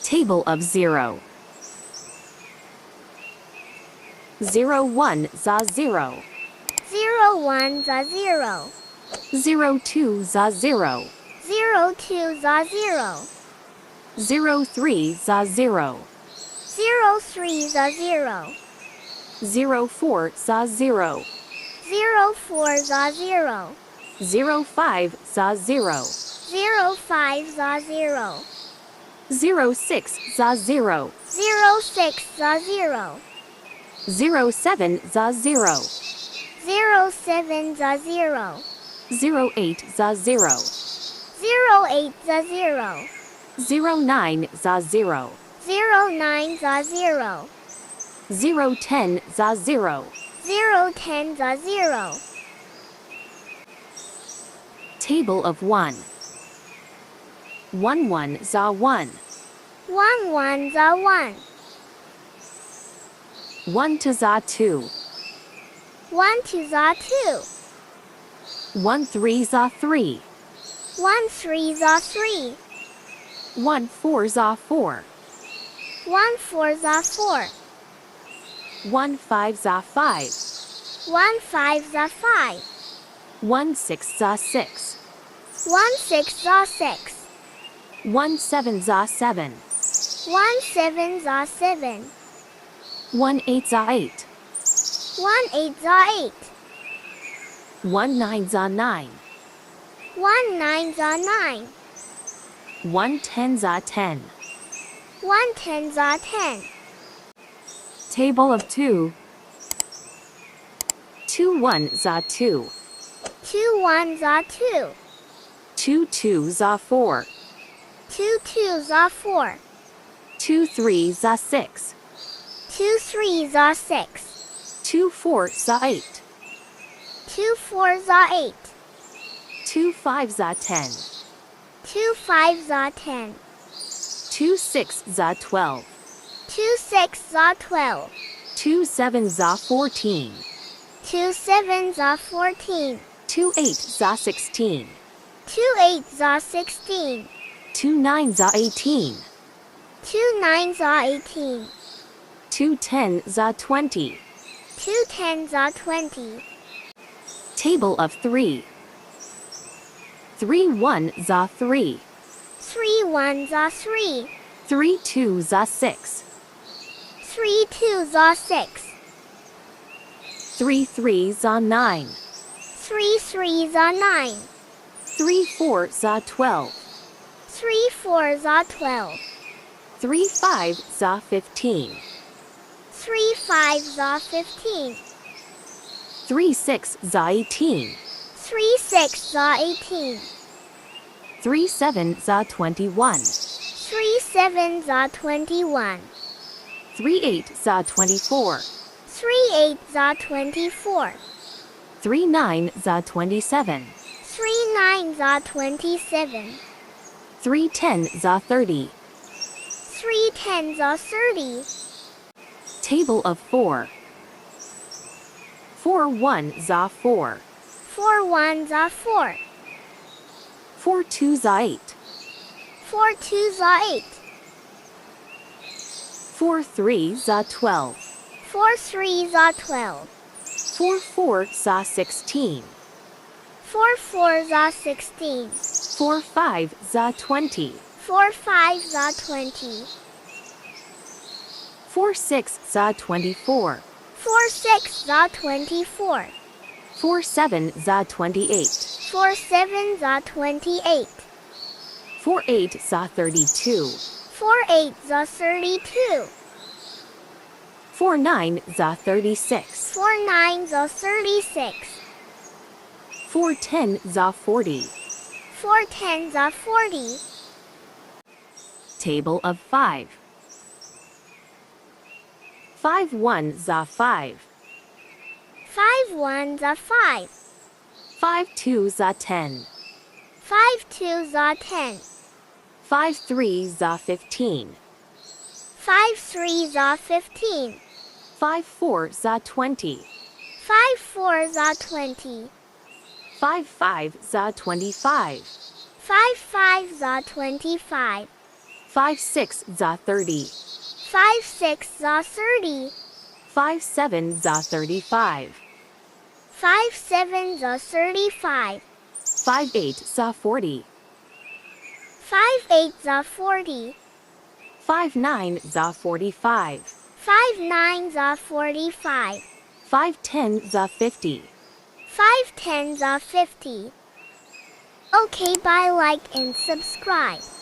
Table of 0. 0, 1, za 0. 0, 1, za 0. 0, 2, za 0. 0, 2, za 0. 0, 3, za 0. 0, 3, za 0. 0, 4, za 0. 0, 4, za 0. 0, 5, za 0. 0, 5, za 0. 0, 6, za 0. 0, 6, za 0. 0, 7, za 0. 0, 7, za 0. 0, 8, za 0. 0, 8, za 0. 0, 9, za 0. 0, 9, za 0. 0, 10, za 0. 0, 10, za 0. Table of 1. 1, 1, za 1. 1, 1, za 1. 1, 2, za 2. 1, 2, za 2. 1, 3, za 3. 1, 3, za 3. 1, 4, za 4. 1, 4, za 4. 1, 5, za 5. 1, 5, za 5. 1, 6, za 6. 1, 6, za 6. 1, 7, za 7. 1, 7, za 7. 1, 8, za 8. 1, 8, za 8. 1, 9, za 9. 1, 9, za 9. 1, 10, za 10. 1, 10, za 10. Table of 2. 2, 1, za 2. 2, 1, za 2. 2, 2, za 4. 2, 2, za 4. 2, 3, za 6. 2, 3, za 6. 2, 4, za 8. 2, 4, za 8. 2, 5, za 10. 2, 5, za 10. 2, 6, za 12. 2, 6, za 12. 2, 7, za 14. 2, 7, za 14. 2, 8, za 16. 2, 8, za 16. 2, 9, za 18. 2, 9, za 18. 2, 10, za 20. 2, 10, za 20. Table of 3. 3, 1, za 3. 3, 1, za 3. 3, 2, za 6. 3, 2, za 6. 3, 3, za 9. 3, 3, za 9. 3, 4, za 12. 3, 4, za 12. 3, 5, za 15. 3, 5, za 15. 3, 6, za 18. 3, 6, za 18. 3, 7, za 21. 3, 7, za 21. 3, 8, za 24. 3, 8, za 24. 3, 9, za 27. 3, 9, za 27. 3, 10, za 30. 3, 10, za 30. Table of 4. 4, 1, za 4. 4, 1, za 4. 4, 2, za 8. 4, 2, za 8. 4, 3, za 12. 4, 3, za 12. 4, 4, za 16. 4, 4, za 16. 4, 5, za 20. 4, 5, za 20. 4, 6, za 24. 4, 6, za 24. 4, 7, za 28. 4, 7, za 28. 4, 8, za 32. 4, 8, za 32. 4, 9, za 36. 4, 9, za 36. 4, 10, za 40. 4, 10, za 40. Table of 5. 5, 1, za 5. 5, 1, za 5. 5, 2, za 10. 5, 2, za 10. 5, 3, za 15. 5, 3, za 15. 5, 4, za 20. 5, 4, za 20. 5, 5, za 25. 5, 5, za 25. 5 6 za 30. 5 6 za 30. 5 7 za 35. 5 7 za 35. 5 8 za 40. 5 8 za 40. 5 9 za 45. 5 9 za 45. 5 10 za 50. 5 10 za 50. Okay, bye, like and subscribe.